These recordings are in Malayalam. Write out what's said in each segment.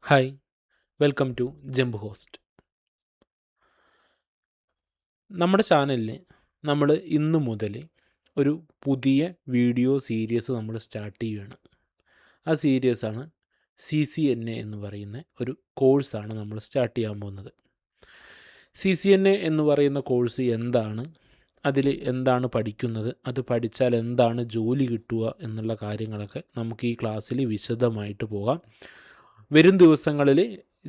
Hi welcome to Jump Host. നമ്മുടെ ചാനലിൽ നമ്മൾ ഇന്ന് മുതൽ ഒരു പുതിയ വീഡിയോ സീരീസ് നമ്മൾ സ്റ്റാർട്ട് ചെയ്യുകയാണ്. ആ സീരീസാണ് CCNA എന്ന് പറയുന്ന ഒരു കോഴ്സാണ് നമ്മൾ സ്റ്റാർട്ട് ചെയ്യാൻ പോകുന്നത്. CCNA എന്ന് പറയുന്ന കോഴ്സ് എന്താണ്, അതിൽ എന്താണ് പഠിക്കുന്നത്, അത് പഠിച്ചാൽ എന്താണ് ജോലി കിട്ടുക എന്നുള്ള കാര്യങ്ങളൊക്കെ നമുക്ക് ഈ ക്ലാസ്സിൽ വിശദമായിട്ട് പോകാം. വരും ദിവസങ്ങളിൽ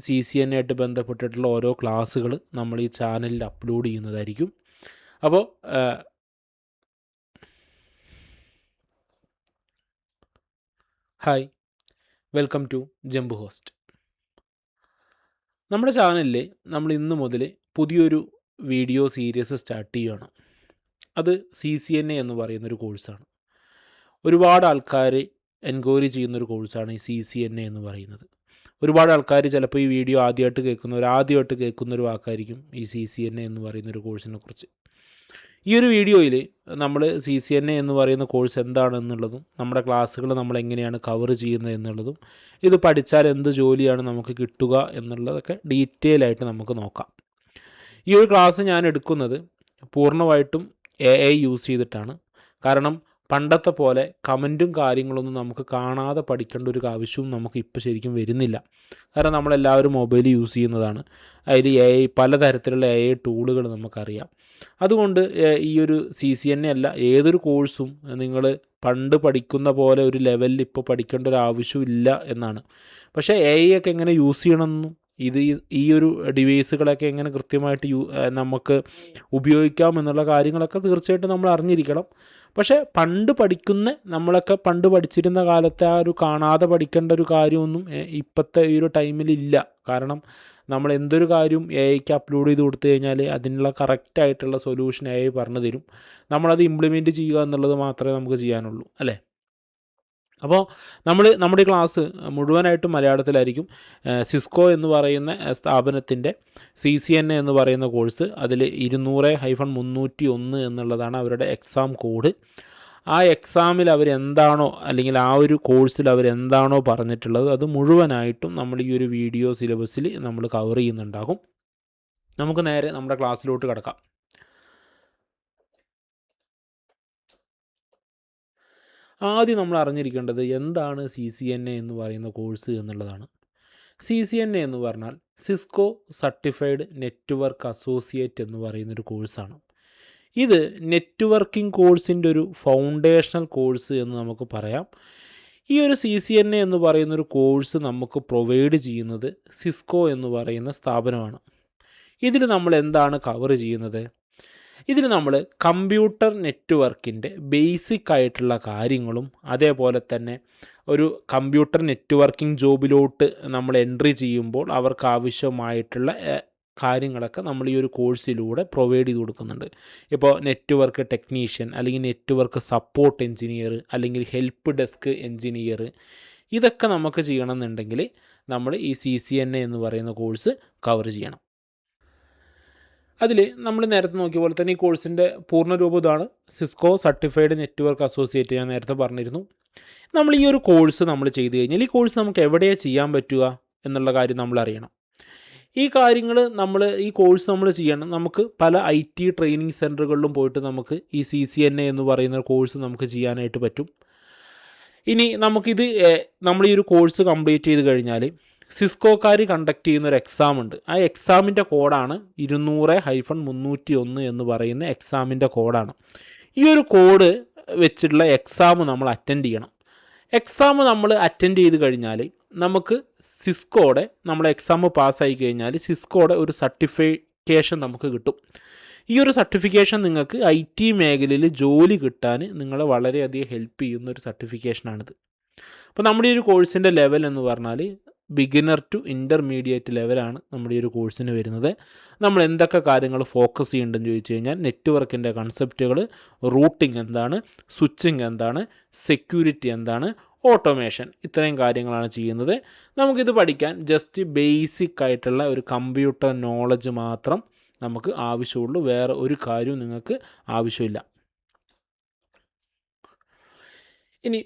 CCNA ആയിട്ട് ബന്ധപ്പെട്ടിട്ടുള്ള ഓരോ ക്ലാസ്സുകൾ നമ്മൾ ഈ ചാനലിൽ അപ്ലോഡ് ചെയ്യുന്നതായിരിക്കും. അപ്പോൾ hi welcome to Jump Host. നമ്മുടെ ചാനലിൽ നമ്മൾ ഇന്ന് മുതൽ പുതിയൊരു വീഡിയോ സീരീസ് സ്റ്റാർട്ട് ചെയ്യുകയാണ്. അത് CCNA എന്ന് പറയുന്നൊരു കോഴ്സാണ്. ഒരുപാട് ആൾക്കാർ എൻക്വയറി ചെയ്യുന്നൊരു കോഴ്സാണ് ഈ CCNA എന്ന് പറയുന്നത്. ഒരുപാട് ആൾക്കാർ ചിലപ്പോൾ ഈ വീഡിയോ ആദ്യമായിട്ട് കേൾക്കുന്നൊരു വാക്കായിരിക്കും ഈ CCNA എന്ന് പറയുന്നൊരു കോഴ്സിനെ കുറിച്ച്. ഈ ഒരു വീഡിയോയിൽ നമ്മൾ CCNA എന്ന് പറയുന്ന കോഴ്സ് എന്താണെന്നുള്ളതും നമ്മുടെ ക്ലാസ്സുകൾ നമ്മൾ എങ്ങനെയാണ് കവർ ചെയ്യുന്നത് എന്നുള്ളതും ഇത് പഠിച്ചാൽ എന്ത് ജോലിയാണ് നമുക്ക് കിട്ടുക എന്നുള്ളതൊക്കെ ഡീറ്റെയിൽ ആയിട്ട് നമുക്ക് നോക്കാം. ഈ ഒരു ക്ലാസ് ഞാൻ എടുക്കുന്നത് പൂർണ്ണമായിട്ടും AI യൂസ് ചെയ്തിട്ടാണ്. കാരണം പണ്ടത്തെ പോലെ കമൻറ്റും കാര്യങ്ങളൊന്നും നമുക്ക് കാണാതെ പഠിക്കേണ്ട ഒരു ആവശ്യവും നമുക്ക് ഇപ്പോൾ ശരിക്കും വരുന്നില്ല. കാരണം നമ്മളെല്ലാവരും മൊബൈൽ യൂസ് ചെയ്യുന്നതാണ്. അതിൽ AI പലതരത്തിലുള്ള AI ടൂളുകൾ നമുക്കറിയാം. അതുകൊണ്ട് ഈ ഒരു CCNA അല്ല ഏതൊരു കോഴ്സും നിങ്ങൾ പണ്ട് പഠിക്കുന്ന പോലെ ഒരു ലെവലിൽ ഇപ്പോൾ പഠിക്കേണ്ട ഒരു ആവശ്യമില്ല എന്നാണ്. പക്ഷേ AI ഒക്കെ എങ്ങനെ യൂസ് ചെയ്യണമെന്നും ഈ ഒരു ഡിവൈസുകളൊക്കെ എങ്ങനെ കൃത്യമായിട്ട് നമുക്ക് ഉപയോഗിക്കാം എന്നുള്ള കാര്യങ്ങളൊക്കെ തീർച്ചയായിട്ടും നമ്മൾ അറിഞ്ഞിരിക്കണം. പക്ഷേ നമ്മളൊക്കെ പണ്ട് പഠിച്ചിരുന്ന കാലത്തെ ആ ഒരു കാണാതെ പഠിക്കേണ്ട ഒരു കാര്യമൊന്നും ഇപ്പോഴത്തെ ഈ ഒരു ടൈമിലില്ല. കാരണം നമ്മൾ എന്തൊരു കാര്യവും AIക്ക് അപ്ലോഡ് ചെയ്ത് കൊടുത്തു കഴിഞ്ഞാൽ അതിനുള്ള കറക്റ്റായിട്ടുള്ള സൊല്യൂഷൻ AI പറഞ്ഞു തരും. നമ്മളത് ഇംപ്ലിമെൻറ്റ് ചെയ്യുക എന്നുള്ളത് മാത്രമേ നമുക്ക് ചെയ്യാനുള്ളൂ, അല്ലേ? അപ്പോൾ നമ്മുടെ ഈ ക്ലാസ് മുഴുവനായിട്ടും മലയാളത്തിലായിരിക്കും. സിസ്കോ എന്ന് പറയുന്ന സ്ഥാപനത്തിൻ്റെ CCNA എന്ന് പറയുന്ന കോഴ്സ്, അതിൽ 200-301 എന്നുള്ളതാണ് അവരുടെ എക്സാം കോഡ്. ആ എക്സാമിൽ അവരെന്താണോ അല്ലെങ്കിൽ ആ ഒരു കോഴ്സിൽ അവരെന്താണോ പറഞ്ഞിട്ടുള്ളത് അത് മുഴുവനായിട്ടും നമ്മൾ ഈ ഒരു വീഡിയോ സിലബസിൽ നമ്മൾ കവർ ചെയ്യുന്നുണ്ടാകും. നമുക്ക് നേരെ നമ്മുടെ ക്ലാസ്സിലോട്ട് കിടക്കാം. ആദ്യം നമ്മൾ അറിഞ്ഞിരിക്കേണ്ടത് എന്താണ് CCNA എന്ന് പറയുന്ന കോഴ്സ് എന്നുള്ളതാണ്. CCNA എന്ന് പറഞ്ഞാൽ സിസ്കോ സർട്ടിഫൈഡ് നെറ്റ്വർക്ക് അസോസിയേറ്റ് എന്ന് പറയുന്നൊരു കോഴ്സാണ്. ഇത് നെറ്റ്വർക്കിംഗ് കോഴ്സിൻ്റെ ഒരു ഫൗണ്ടേഷണൽ കോഴ്സ് എന്ന് നമുക്ക് പറയാം. ഈ ഒരു CCNA എന്ന് പറയുന്നൊരു കോഴ്സ് നമുക്ക് പ്രൊവൈഡ് ചെയ്യുന്നത് സിസ്കോ എന്ന് പറയുന്ന സ്ഥാപനമാണ്. ഇതിൽ നമ്മൾ എന്താണ് കവർ ചെയ്യുന്നത്? ഇതിൽ നമ്മൾ കമ്പ്യൂട്ടർ നെറ്റ്വർക്കിൻ്റെ ബേസിക് ആയിട്ടുള്ള കാര്യങ്ങളും അതേപോലെ തന്നെ ഒരു കമ്പ്യൂട്ടർ നെറ്റ്വർക്കിംഗ് ജോബിലോട്ട് നമ്മൾ എൻട്രി ചെയ്യുമ്പോൾ അവർക്ക് ആവശ്യമായിട്ടുള്ള കാര്യങ്ങളൊക്കെ നമ്മൾ ഈ ഒരു കോഴ്സിലൂടെ പ്രൊവൈഡ് ചെയ്ത് കൊടുക്കുന്നുണ്ട്. ഇപ്പോൾ നെറ്റ്വർക്ക് ടെക്നീഷ്യൻ അല്ലെങ്കിൽ നെറ്റ്വർക്ക് സപ്പോർട്ട് എഞ്ചിനീയർ അല്ലെങ്കിൽ ഹെൽപ്പ് ഡെസ്ക് എഞ്ചിനീയർ, ഇതൊക്കെ നമുക്ക് ചെയ്യണമെന്നുണ്ടെങ്കിൽ നമ്മൾ ഈ CCNA എന്ന് പറയുന്ന കോഴ്സ് കവർ ചെയ്യണം. അതിൽ നമ്മൾ നേരത്തെ നോക്കിയ പോലെ തന്നെ ഈ കോഴ്സിൻ്റെ പൂർണ്ണരൂപം ഇതാണ്: സിസ്കോ സർട്ടിഫൈഡ് നെറ്റ്വർക്ക് അസോസിയേറ്റ്. ഞാൻ നേരത്തെ പറഞ്ഞിരുന്നു. നമ്മൾ ഈ ഒരു കോഴ്സ് നമ്മൾ ചെയ്ത് കഴിഞ്ഞാൽ ഈ കോഴ്സ് നമുക്ക് എവിടെയാണ് ചെയ്യാൻ പറ്റുക എന്നുള്ള കാര്യം നമ്മൾ അറിയണം. ഈ കോഴ്സ് നമ്മൾ ചെയ്യണം. നമുക്ക് പല IT ട്രെയിനിങ് സെൻറ്ററുകളിലും പോയിട്ട് നമുക്ക് ഈ CCNA എന്ന് പറയുന്ന കോഴ്സ് നമുക്ക് ചെയ്യാനായിട്ട് പറ്റും. ഇനി നമ്മൾ ഈ ഒരു കോഴ്സ് കംപ്ലീറ്റ് ചെയ്ത് കഴിഞ്ഞാൽ സിസ്കോക്കാർ കണ്ടക്ട് ചെയ്യുന്ന ഒരു എക്സാം ഉണ്ട്. ആ എക്സാമിൻ്റെ കോഡാണ് 200-301 എന്ന് പറയുന്ന എക്സാമിൻ്റെ കോഡാണ്. ഈ ഒരു കോഡ് വെച്ചിട്ടുള്ള എക്സാം നമ്മൾ അറ്റൻഡ് ചെയ്യണം. എക്സാം നമ്മൾ അറ്റൻഡ് ചെയ്ത് കഴിഞ്ഞാൽ നമുക്ക് നമ്മൾ എക്സാം പാസ്സായി കഴിഞ്ഞാൽ സിസ്കോയുടെ ഒരു സർട്ടിഫിക്കേഷൻ നമുക്ക് കിട്ടും. ഈ ഒരു സർട്ടിഫിക്കേഷൻ നിങ്ങൾക്ക് IT മേഖലയിൽ ജോലി കിട്ടാൻ നിങ്ങളെ വളരെയധികം ഹെൽപ്പ് ചെയ്യുന്ന ഒരു സർട്ടിഫിക്കേഷനാണിത്. അപ്പോൾ നമ്മുടെ ഈ ഒരു കോഴ്സിൻ്റെ ലെവൽ എന്ന് പറഞ്ഞാൽ ബിഗിനർ ടു ഇൻ്റർമീഡിയറ്റ് ലെവലാണ് നമ്മുടെ ഈ ഒരു കോഴ്സിന് വരുന്നത്. നമ്മൾ എന്തൊക്കെ കാര്യങ്ങൾ ഫോക്കസ് ചെയ്യേണ്ടതെന്ന് ചോദിച്ചു കഴിഞ്ഞാൽ നെറ്റ്വർക്കിൻ്റെ കൺസെപ്റ്റുകൾ, റൂട്ടിംഗ് എന്താണ്, സ്വിച്ചിങ് എന്താണ്, സെക്യൂരിറ്റി എന്താണ്, ഓട്ടോമേഷൻ, ഇത്രയും കാര്യങ്ങളാണ് ചെയ്യുന്നത്. നമുക്കിത് പഠിക്കാൻ ജസ്റ്റ് ബേസിക് ആയിട്ടുള്ള ഒരു കമ്പ്യൂട്ടർ നോളജ് മാത്രം നമുക്ക് ആവശ്യമുള്ളൂ. വേറെ ഒരു കാര്യവും നിങ്ങൾക്ക് ആവശ്യമില്ല. ഇനി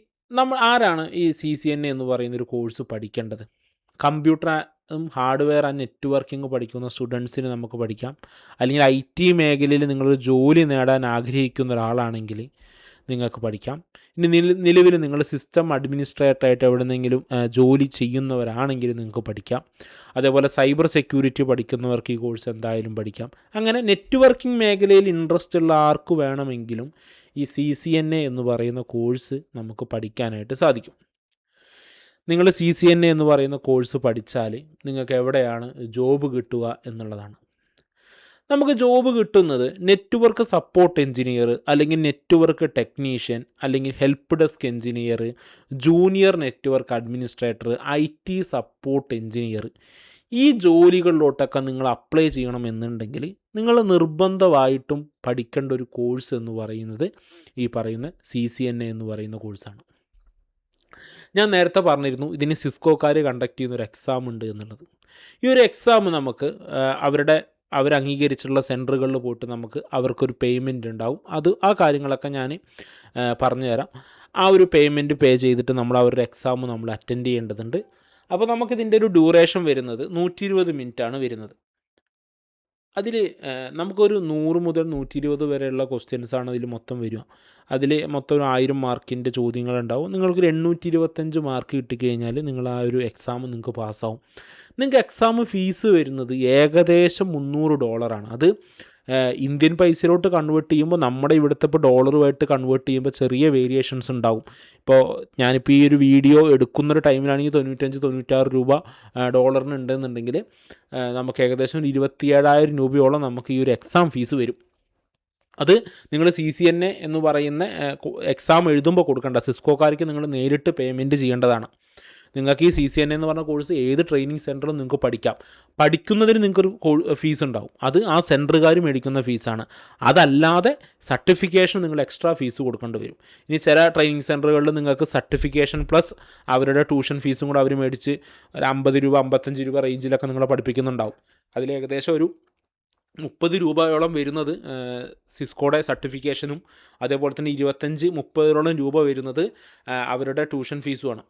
ആരാണ് ഈ CCNA എന്ന് പറയുന്നൊരു കോഴ്സ് പഠിക്കേണ്ടത്? ഹാർഡ്വെയർ ആൻഡ് നെറ്റ്വർക്കിംഗ് പഠിക്കുന്ന സ്റ്റുഡൻസിന് നമുക്ക് പഠിക്കാം. അല്ലെങ്കിൽ IT മേഖലയിൽ നിങ്ങളൊരു ജോലി നേടാൻ ആഗ്രഹിക്കുന്ന ഒരാളാണെങ്കിൽ നിങ്ങൾക്ക് പഠിക്കാം. ഇനി നിലവിൽ നിങ്ങൾ സിസ്റ്റം അഡ്മിനിസ്ട്രേറ്ററായിട്ട് എവിടെന്നെങ്കിലും ജോലി ചെയ്യുന്നവരാണെങ്കിൽ നിങ്ങൾക്ക് പഠിക്കാം. അതേപോലെ സൈബർ സെക്യൂരിറ്റി പഠിക്കുന്നവർക്ക് ഈ കോഴ്സ് എന്തായാലും പഠിക്കാം. അങ്ങനെ നെറ്റ്വർക്കിംഗ് മേഖലയിൽ ഇൻട്രസ്റ്റ് ഉള്ള ആർക്ക് വേണമെങ്കിലും ഈ CCNA എന്ന് പറയുന്ന കോഴ്സ് നമുക്ക് പഠിക്കാനായിട്ട് സാധിക്കും. നിങ്ങൾ CCNA എന്ന് പറയുന്ന കോഴ്സ് പഠിച്ചാൽ നിങ്ങൾക്ക് എവിടെയാണ് ജോബ് കിട്ടുക എന്നുള്ളതാണ്. നമുക്ക് ജോബ് കിട്ടുന്നത് നെറ്റ്വർക്ക് സപ്പോർട്ട് എഞ്ചിനീയർ, അല്ലെങ്കിൽ നെറ്റ്വർക്ക് ടെക്നീഷ്യൻ, അല്ലെങ്കിൽ help desk engineer, junior network administrator, IT support engineer, ഈ ജോലികളിലോട്ടൊക്കെ നിങ്ങൾ അപ്ലൈ ചെയ്യണമെന്നുണ്ടെങ്കിൽ നിങ്ങൾ നിർബന്ധമായിട്ടും പഠിക്കേണ്ട ഒരു കോഴ്സ് എന്ന് പറയുന്നത് ഈ പറയുന്ന CCNA എന്ന് പറയുന്ന കോഴ്സാണ്. ഞാൻ നേരത്തെ പറഞ്ഞിരുന്നു ഇതിന് സിസ്കോക്കാർ കണ്ടക്ട് ചെയ്യുന്ന ഒരു എക്സാം ഉണ്ട് എന്നുള്ളത്. ഈ ഒരു എക്സാം നമുക്ക് അവർ അംഗീകരിച്ചിട്ടുള്ള സെൻറ്ററുകളിൽ പോയിട്ട് നമുക്ക് അവർക്കൊരു പേയ്മെൻറ്റ് ഉണ്ടാവും. ആ കാര്യങ്ങളൊക്കെ ഞാൻ പറഞ്ഞുതരാം. ആ ഒരു പേയ്മെൻറ്റ് പേ ചെയ്തിട്ട് നമ്മൾ അവരുടെ എക്സാം നമ്മൾ അറ്റൻഡ് ചെയ്യേണ്ടതുണ്ട്. അപ്പോൾ നമുക്കിതിൻ്റെ ഒരു ഡ്യൂറേഷൻ വരുന്നത് 120 മിനിറ്റാണ് വരുന്നത്. അതിൽ നമുക്കൊരു 100 മുതൽ 120 വരെയുള്ള ക്വസ്റ്റ്യൻസാണ് അതിൽ മൊത്തം വരിക. അതിൽ മൊത്തം ഒരു 1000 മാർക്കിൻ്റെ ചോദ്യങ്ങളുണ്ടാവും. നിങ്ങൾക്കൊരു 825 മാർക്ക് കിട്ടിക്കഴിഞ്ഞാൽ നിങ്ങൾ ആ ഒരു എക്സാം നിങ്ങൾക്ക് പാസ്സാവും. നിങ്ങൾക്ക് എക്സാം ഫീസ് വരുന്നത് ഏകദേശം $300. അത് ഇന്ത്യൻ പൈസയിലോട്ട് കൺവേർട്ട് ചെയ്യുമ്പോൾ നമ്മുടെ ഇവിടുത്തെ ഇപ്പോൾ ഡോളറുമായിട്ട് കൺവേർട്ട് ചെയ്യുമ്പോൾ ചെറിയ വേരിയേഷൻസ് ഉണ്ടാവും. ഇപ്പോൾ ഞാനിപ്പോൾ ഈ ഒരു വീഡിയോ എടുക്കുന്നൊരു ടൈമിലാണെങ്കിൽ 95-96 രൂപ ഡോളറിന് ഉണ്ടെന്നുണ്ടെങ്കിൽ നമുക്ക് ഏകദേശം 27,000 രൂപയോളം നമുക്ക് ഈ ഒരു എക്സാം ഫീസ് വരും. അത് നിങ്ങൾ CCNA എന്ന് പറയുന്ന എക്സാം എഴുതുമ്പോൾ കൊടുക്കേണ്ട, സിസ്കോക്കാർക്ക് നിങ്ങൾ നേരിട്ട് പേയ്മെൻറ്റ് ചെയ്യേണ്ടതാണ്. നിങ്ങൾക്ക് ഈ CCNA എന്ന് പറഞ്ഞ കോഴ്സ് ഏത് ട്രെയിനിങ് സെൻറ്ററിലും നിങ്ങൾക്ക് പഠിക്കാം. പഠിക്കുന്നതിന് നിങ്ങൾക്കൊരു ഫീസ് ഉണ്ടാവും. അത് ആ സെൻറ്ററുകാർ മേടിക്കുന്ന ഫീസാണ്. അതല്ലാതെ സർട്ടിഫിക്കേഷൻ നിങ്ങൾ എക്സ്ട്രാ ഫീസ് കൊടുക്കേണ്ടി വരും. ഇനി ചില ട്രെയിനിങ് സെൻറ്ററുകളിൽ നിങ്ങൾക്ക് സർട്ടിഫിക്കേഷൻ പ്ലസ് അവരുടെ ട്യൂഷൻ ഫീസും കൂടെ അവർ മേടിച്ച് ഒരു 50 രൂപ 55 രൂപ റേഞ്ചിലൊക്കെ നിങ്ങളെ പഠിപ്പിക്കുന്നുണ്ടാവും. അതിൽ ഏകദേശം ഒരു 30 രൂപയോളം വരുന്നത് സിസ്കോയുടെ സർട്ടിഫിക്കേഷനും, അതേപോലെ തന്നെ 25-30 രൂപ വരുന്നത് അവരുടെ ട്യൂഷൻ ഫീസുമാണ്.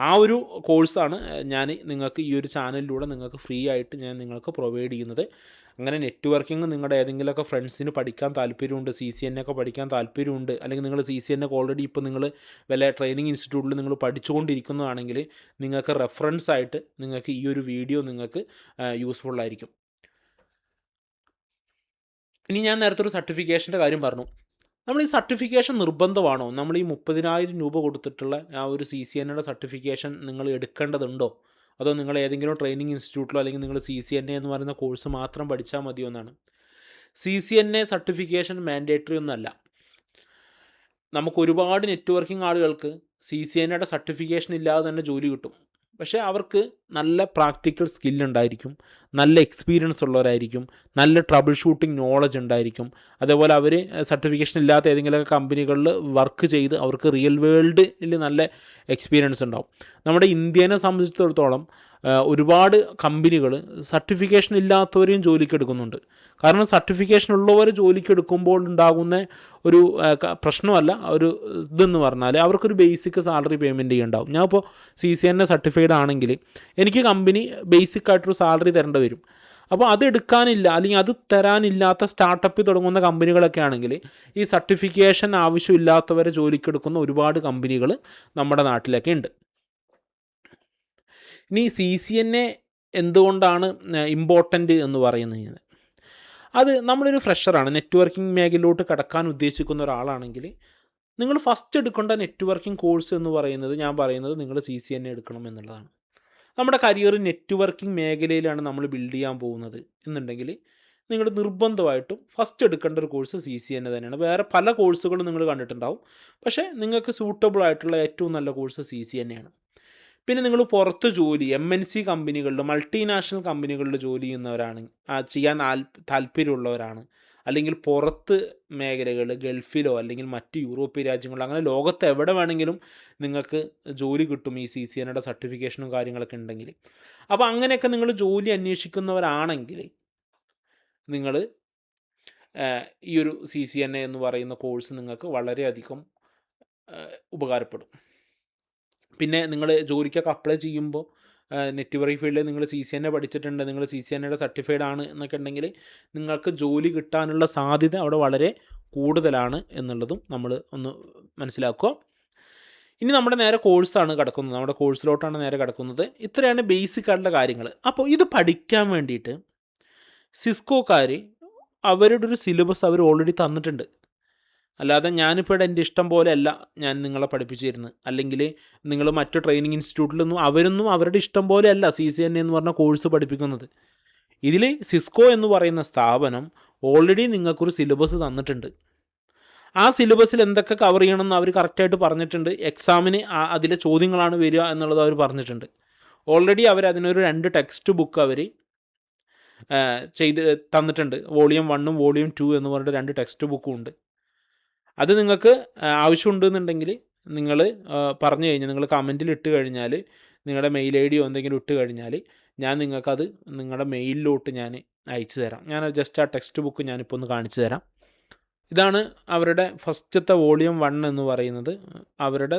ആ ഒരു കോഴ്സാണ് ഞാൻ നിങ്ങൾക്ക് ഈ ഒരു ചാനലിലൂടെ നിങ്ങൾക്ക് ഫ്രീ ആയിട്ട് ഞാൻ നിങ്ങൾക്ക് പ്രൊവൈഡ് ചെയ്യുന്നത്. അങ്ങനെ നെറ്റ്വർക്കിംഗ് നിങ്ങളുടെ ഏതെങ്കിലുമൊക്കെ ഫ്രണ്ട്സിന് പഠിക്കാൻ താല്പര്യമുണ്ട്, CCNA ഒക്കെ പഠിക്കാൻ താല്പര്യമുണ്ട്, അല്ലെങ്കിൽ നിങ്ങൾ CCNA ഓൾറെഡി ഇപ്പോൾ നിങ്ങൾ വല്ല ട്രെയിനിങ് ഇൻസ്റ്റിറ്റ്യൂട്ടിൽ നിങ്ങൾ പഠിച്ചുകൊണ്ടിരിക്കുന്നതാണെങ്കിൽ നിങ്ങൾക്ക് റെഫറൻസ് ആയിട്ട് നിങ്ങൾക്ക് ഈ ഒരു വീഡിയോ നിങ്ങൾക്ക് യൂസ്ഫുൾ ആയിരിക്കും. ഇനി ഞാൻ നേരത്തെ ഒരു സർട്ടിഫിക്കേഷൻ്റെ കാര്യം പറഞ്ഞു. നമ്മൾ ഈ സർട്ടിഫിക്കേഷൻ നിർബന്ധമാണോ? നമ്മൾ ഈ 30,000 രൂപ കൊടുത്തിട്ടുള്ള ആ ഒരു CCNAയുടെ സർട്ടിഫിക്കേഷൻ നിങ്ങൾ എടുക്കേണ്ടതുണ്ടോ? അതോ നിങ്ങൾ ഏതെങ്കിലും ട്രെയിനിങ് ഇൻസ്റ്റിറ്റ്യൂട്ടിലോ അല്ലെങ്കിൽ നിങ്ങൾ CCNA എന്ന് പറയുന്ന കോഴ്സ് മാത്രം പഠിച്ചാൽ മതിയോ എന്നാണ്. CCNA സർട്ടിഫിക്കേഷൻ മാൻഡേറ്ററി ഒന്നുമല്ല. നമുക്ക് ഒരുപാട് നെറ്റ്വർക്കിംഗ് ആളുകൾക്ക് CCNAയുടെ സർട്ടിഫിക്കേഷൻ ഇല്ലാതെ തന്നെ ജോലി കിട്ടും. പക്ഷേ അവർക്ക് നല്ല പ്രാക്ടിക്കൽ സ്കില്ലുണ്ടായിരിക്കും, നല്ല എക്സ്പീരിയൻസ് ഉള്ളവരായിരിക്കും, നല്ല ട്രബിൾ ഷൂട്ടിംഗ് നോളജ് ഉണ്ടായിരിക്കും. അതേപോലെ അവർ സർട്ടിഫിക്കേഷൻ ഇല്ലാത്ത ഏതെങ്കിലുമൊക്കെ കമ്പനികളിൽ വർക്ക് ചെയ്ത് അവർക്ക് റിയൽ വേൾഡിൽ നല്ല എക്സ്പീരിയൻസ് ഉണ്ടാവും. നമ്മുടെ ഇന്ത്യനെ സംബന്ധിച്ചിടത്തോളം ഒരുപാട് കമ്പനികൾ സർട്ടിഫിക്കേഷൻ ഇല്ലാത്തവരെയും ജോലിക്ക് എടുക്കുന്നുണ്ട്. കാരണം സർട്ടിഫിക്കേഷൻ ഉള്ളവർ ജോലിക്ക് എടുക്കുമ്പോൾ ഉണ്ടാകുന്ന ഒരു പ്രശ്നമല്ല, ഒരു ഇതെന്ന് പറഞ്ഞാൽ അവർക്കൊരു ബേസിക് സാലറി പേയ്മെൻറ്റ് ചെയ്യുന്നുണ്ടാവും. ഞാൻ ഇപ്പോൾ CCNA സർട്ടിഫൈഡ് ആണെങ്കിൽ എനിക്ക് കമ്പനി ബേസിക് ആയിട്ടൊരു സാലറി തരേണ്ടി വരും. അപ്പോൾ അത് എടുക്കാനില്ല അല്ലെങ്കിൽ അത് തരാനില്ലാത്ത സ്റ്റാർട്ടപ്പിൽ തുടങ്ങുന്ന കമ്പനികളൊക്കെ ആണെങ്കിൽ ഈ സർട്ടിഫിക്കേഷൻ ആവശ്യമില്ലാത്തവരെ ജോലിക്കെടുക്കുന്ന ഒരുപാട് കമ്പനികൾ നമ്മുടെ നാട്ടിലൊക്കെ ഉണ്ട്. ഇനി CCNA എന്തുകൊണ്ടാണ് ഇമ്പോർട്ടൻ്റ് എന്ന് പറയുന്നത്? അത് നമ്മളൊരു ഫ്രഷറാണ്, നെറ്റ്വർക്കിംഗ് മേഖലയിലോട്ട് കടക്കാൻ ഉദ്ദേശിക്കുന്ന ഒരാളാണെങ്കിൽ നിങ്ങൾ ഫസ്റ്റ് എടുക്കേണ്ട നെറ്റ്വർക്കിംഗ് കോഴ്സ് എന്ന് പറയുന്നത്, ഞാൻ പറയുന്നത് നിങ്ങൾ CCNA എടുക്കണം എന്നുള്ളതാണ്. നമ്മുടെ കരിയർ നെറ്റ്വർക്കിംഗ് മേഖലയിലാണ് നമ്മൾ ബിൽഡ് ചെയ്യാൻ പോകുന്നത് എന്നുണ്ടെങ്കിൽ നിങ്ങൾ നിർബന്ധമായിട്ടും ഫസ്റ്റ് എടുക്കേണ്ട ഒരു കോഴ്സ് CCNA തന്നെയാണ്. വേറെ പല കോഴ്സുകളും നിങ്ങൾ കണ്ടിട്ടുണ്ടാവും, പക്ഷേ നിങ്ങൾക്ക് സൂട്ടബിൾ ആയിട്ടുള്ള ഏറ്റവും നല്ല കോഴ്സ് CCNA ആണ്. പിന്നെ നിങ്ങൾ പുറത്ത് ജോലി MNC കമ്പനികളിൽ, മൾട്ടിനാഷണൽ കമ്പനികളിൽ ജോലി ചെയ്യുന്നവരാണ്, ചെയ്യാൻ താല്പര്യമുള്ളവരാണ്, അല്ലെങ്കിൽ പുറത്ത് മേഖലകൾ ഗൾഫിലോ അല്ലെങ്കിൽ മറ്റ് യൂറോപ്യൻ രാജ്യങ്ങളിലോ അങ്ങനെ ലോകത്ത് എവിടെ വേണമെങ്കിലും നിങ്ങൾക്ക് ജോലി കിട്ടും ഈ CCNAയുടെ സർട്ടിഫിക്കേഷനും കാര്യങ്ങളൊക്കെ ഉണ്ടെങ്കിൽ. അപ്പോൾ അങ്ങനെയൊക്കെ നിങ്ങൾ ജോലി അന്വേഷിക്കുന്നവരാണെങ്കിൽ നിങ്ങൾ ഈ ഒരു CCNA എന്ന് പറയുന്ന കോഴ്സ് നിങ്ങൾക്ക് വളരെയധികം ഉപകാരപ്പെടും. പിന്നെ നിങ്ങൾ ജോലിക്കൊക്കെ അപ്ലൈ ചെയ്യുമ്പോൾ നെറ്റ്വറി ഫീൽഡിൽ നിങ്ങൾ CCNA പഠിച്ചിട്ടുണ്ട്, നിങ്ങൾ CCNAയുടെ സർട്ടിഫൈഡ് ആണ് എന്നൊക്കെ ഉണ്ടെങ്കിൽ നിങ്ങൾക്ക് ജോലി കിട്ടാനുള്ള സാധ്യത അവിടെ വളരെ കൂടുതലാണ് എന്നുള്ളതും നമ്മൾ ഒന്ന് മനസ്സിലാക്കുക. ഇനി നമ്മുടെ നേരെ കോഴ്സാണ് കിടക്കുന്നത്, നമ്മുടെ കോഴ്സിലോട്ടാണ് നേരെ കിടക്കുന്നത്. ഇത്രയാണ് ബേസിക് ആയിട്ടുള്ള കാര്യങ്ങൾ. അപ്പോൾ ഇത് പഠിക്കാൻ വേണ്ടിയിട്ട് സിസ്കോക്കാർ അവരുടെ ഒരു സിലബസ് അവർ ഓൾറെഡി തന്നിട്ടുണ്ട്. അല്ലാതെ ഞാനിപ്പോൾ എൻ്റെ ഇഷ്ടം പോലെ അല്ല ഞാൻ നിങ്ങളെ പഠിപ്പിച്ചു തരുന്നത്, അല്ലെങ്കിൽ നിങ്ങൾ മറ്റു ട്രെയിനിങ് ഇൻസ്റ്റിറ്റ്യൂട്ടിലൊന്നും അവരൊന്നും അവരുടെ ഇഷ്ടം പോലെ അല്ല CCNA എന്ന് പറഞ്ഞ കോഴ്സ് പഠിപ്പിക്കുന്നത്. ഇതിൽ സിസ്കോ എന്ന് പറയുന്ന സ്ഥാപനം ഓൾറെഡി നിങ്ങൾക്കൊരു സിലബസ് തന്നിട്ടുണ്ട്. ആ സിലബസിൽ എന്തൊക്കെ കവർ ചെയ്യണമെന്ന് അവർ കറക്റ്റായിട്ട് പറഞ്ഞിട്ടുണ്ട്. എക്സാമിന് അതിലെ ചോദ്യങ്ങളാണ് വരിക എന്നുള്ളത് അവർ പറഞ്ഞിട്ടുണ്ട്. ഓൾറെഡി അവർ അതിനൊരു 2 ടെക്സ്റ്റ് ബുക്ക് അവർ ചെയ്ത് തന്നിട്ടുണ്ട്. വോളിയം 1ഉം വോളിയം 2 എന്ന് പറഞ്ഞിട്ട് 2 ടെക്സ്റ്റ് ബുക്കും ഉണ്ട്. അത് നിങ്ങൾക്ക് ആവശ്യമുണ്ടെന്നുണ്ടെങ്കിൽ നിങ്ങൾ പറഞ്ഞു കഴിഞ്ഞാൽ, നിങ്ങൾ കമൻറ്റിൽ ഇട്ട് കഴിഞ്ഞാൽ, നിങ്ങളുടെ മെയിൽ ID എന്തെങ്കിലും ഇട്ട് കഴിഞ്ഞാൽ ഞാൻ നിങ്ങൾക്കത് നിങ്ങളുടെ മെയിലിലോട്ട് ഞാൻ അയച്ചു തരാം. ഞാൻ ജസ്റ്റ് ആ ടെക്സ്റ്റ് ബുക്ക് ഞാനിപ്പോൾ ഒന്ന് കാണിച്ചു തരാം. ഇതാണ് അവരുടെ ഫസ്റ്റത്തെ വോളിയം 1 എന്ന് പറയുന്നത്. അവരുടെ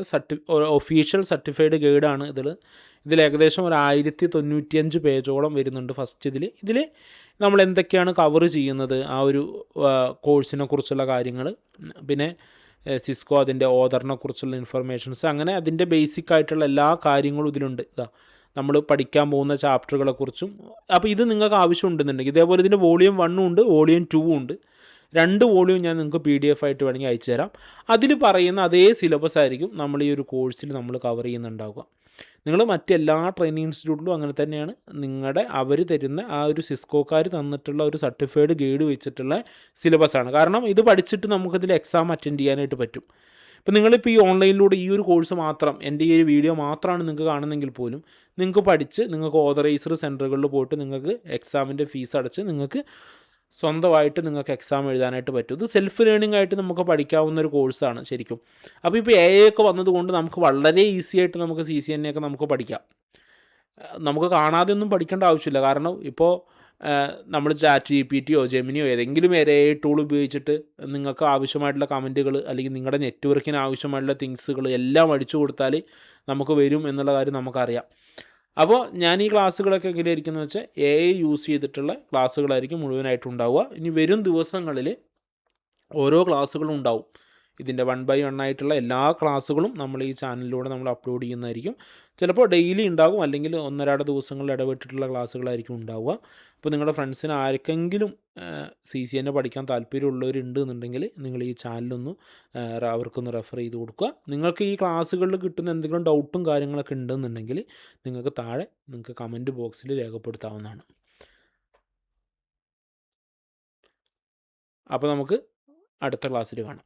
ഒഫീഷ്യൽ സർട്ടിഫൈഡ് ഗൈഡാണ് ഇതിൽ ഏകദേശം ഒരു 1095 പേജോളം വരുന്നുണ്ട് ഫസ്റ്റ് ഇതിൽ നമ്മൾ എന്തൊക്കെയാണ് കവർ ചെയ്യുന്നത്, ആ ഒരു കോഴ്സിനെ കുറിച്ചുള്ള കാര്യങ്ങൾ, പിന്നെ സിസ്കോ അതിൻ്റെ ഓതറിനെ കുറിച്ചുള്ള ഇൻഫർമേഷൻസ്, അങ്ങനെ അതിൻ്റെ ബേസിക് ആയിട്ടുള്ള എല്ലാ കാര്യങ്ങളും ഇതിലുണ്ട്. നമ്മൾ പഠിക്കാൻ പോകുന്ന ചാപ്റ്ററുകളെക്കുറിച്ചും. അപ്പോൾ ഇത് നിങ്ങൾക്ക് ആവശ്യമുണ്ടെന്നുണ്ടെങ്കിൽ ഇതേപോലെ ഇതിൻ്റെ വോളിയം 1ഉം ഉണ്ട്, വോളിയം 2ഉം ഉണ്ട്. 2 വോളിയം ഞാൻ നിങ്ങൾക്ക് PDF ആയിട്ട് വേണമെങ്കിൽ അയച്ചു തരാം. അതിൽ പറയുന്ന അതേ സിലബസ് ആയിരിക്കും നമ്മൾ ഈ ഒരു കോഴ്സിൽ നമ്മൾ കവർ ചെയ്യുന്നുണ്ടാവുക. നിങ്ങൾ മറ്റെല്ലാ ട്രെയിനിങ് ഇൻസ്റ്റിറ്റ്യൂട്ടിലും അങ്ങനെ തന്നെയാണ്. അവർ തരുന്ന ആ ഒരു സിസ്കോക്കാർ തന്നിട്ടുള്ള ഒരു സർട്ടിഫൈഡ് ഗൈഡ് വെച്ചിട്ടുള്ള സിലബസാണ്. കാരണം ഇത് പഠിച്ചിട്ട് നമുക്കതിൽ എക്സാം അറ്റൻഡ് ചെയ്യാനായിട്ട് പറ്റും. ഇപ്പോൾ നിങ്ങളിപ്പോൾ ഈ ഓൺലൈനിലൂടെ ഈ ഒരു കോഴ്സ് മാത്രം, എൻ്റെ ഈ ഒരു വീഡിയോ മാത്രമാണ് നിങ്ങൾക്ക് കാണുന്നെങ്കിൽ പോലും നിങ്ങൾക്ക് പഠിച്ച് നിങ്ങൾക്ക് ഓതറൈസ്ഡ് സെൻറ്ററുകളിൽ പോയിട്ട് നിങ്ങൾക്ക് എക്സാമിൻ്റെ ഫീസ് അടച്ച് നിങ്ങൾക്ക് സ്വന്തമായിട്ട് നിങ്ങൾക്ക് എക്സാം എഴുതാനായിട്ട് പറ്റും. ഇത് സെൽഫ് ലേണിംഗ് ആയിട്ട് നമുക്ക് പഠിക്കാവുന്ന ഒരു കോഴ്സാണ് ശരിക്കും. അപ്പോൾ ഇപ്പോൾ AI ഒക്കെ വന്നതുകൊണ്ട് നമുക്ക് വളരെ ഈസി ആയിട്ട് നമുക്ക് CCNA ഒക്കെ നമുക്ക് പഠിക്കാം. നമുക്ക് കാണാതെ ഒന്നും പഠിക്കേണ്ട ആവശ്യമില്ല. കാരണം ഇപ്പോൾ നമ്മൾ ChatGPTയോ ജെമിനിയോ ഏതെങ്കിലും AI ടൂൾ ഉപയോഗിച്ചിട്ട് നിങ്ങൾക്ക് ആവശ്യമായിട്ടുള്ള കമൻറ്റുകൾ അല്ലെങ്കിൽ നിങ്ങളുടെ നെറ്റ്വർക്കിന് ആവശ്യമായിട്ടുള്ള തിങ്സുകൾ എല്ലാം അടിച്ചു കൊടുത്താൽ നമുക്ക് വരും എന്നുള്ള കാര്യം നമുക്കറിയാം. അപ്പോൾ ഞാൻ ഈ ക്ലാസ്സുകളൊക്കെ എങ്ങനെയായിരിക്കുമെന്ന് വെച്ചാൽ AI യൂസ് ചെയ്തിട്ടുള്ള ക്ലാസ്സുകളായിരിക്കും മുഴുവനായിട്ടുണ്ടാവുക. ഇനി വരും ദിവസങ്ങളിൽ ഓരോ ക്ലാസ്സുകളും ഉണ്ടാവും. ഇതിൻ്റെ 1 by 1 ആയിട്ടുള്ള എല്ലാ ക്ലാസ്സുകളും നമ്മൾ ഈ ചാനലിലൂടെ നമ്മൾ അപ്ലോഡ് ചെയ്യുന്നതായിരിക്കും. ചിലപ്പോൾ ഡെയിലി ഉണ്ടാകും, അല്ലെങ്കിൽ 1-2 ദിവസങ്ങളിൽ ഇടവിട്ടിട്ടുള്ള ക്ലാസ്സുകളായിരിക്കും ഉണ്ടാവുക. അപ്പോൾ നിങ്ങളുടെ ഫ്രണ്ട്സിന് ആർക്കെങ്കിലും CCNA പഠിക്കാൻ താല്പര്യമുള്ളവരുണ്ട് എന്നുണ്ടെങ്കിൽ നിങ്ങൾ ഈ ചാനലൊന്ന് അവർക്കൊന്ന് റെഫർ ചെയ്ത് കൊടുക്കുക. നിങ്ങൾക്ക് ഈ ക്ലാസ്സുകളിൽ കിട്ടുന്ന എന്തെങ്കിലും ഡൗട്ടും കാര്യങ്ങളൊക്കെ ഉണ്ടെന്നുണ്ടെങ്കിൽ നിങ്ങൾക്ക് താഴെ നിങ്ങൾക്ക് കമൻറ്റ് ബോക്സിൽ രേഖപ്പെടുത്താവുന്നതാണ്. അപ്പോൾ നമുക്ക് അടുത്ത ക്ലാസ്സിൽ കാണാം.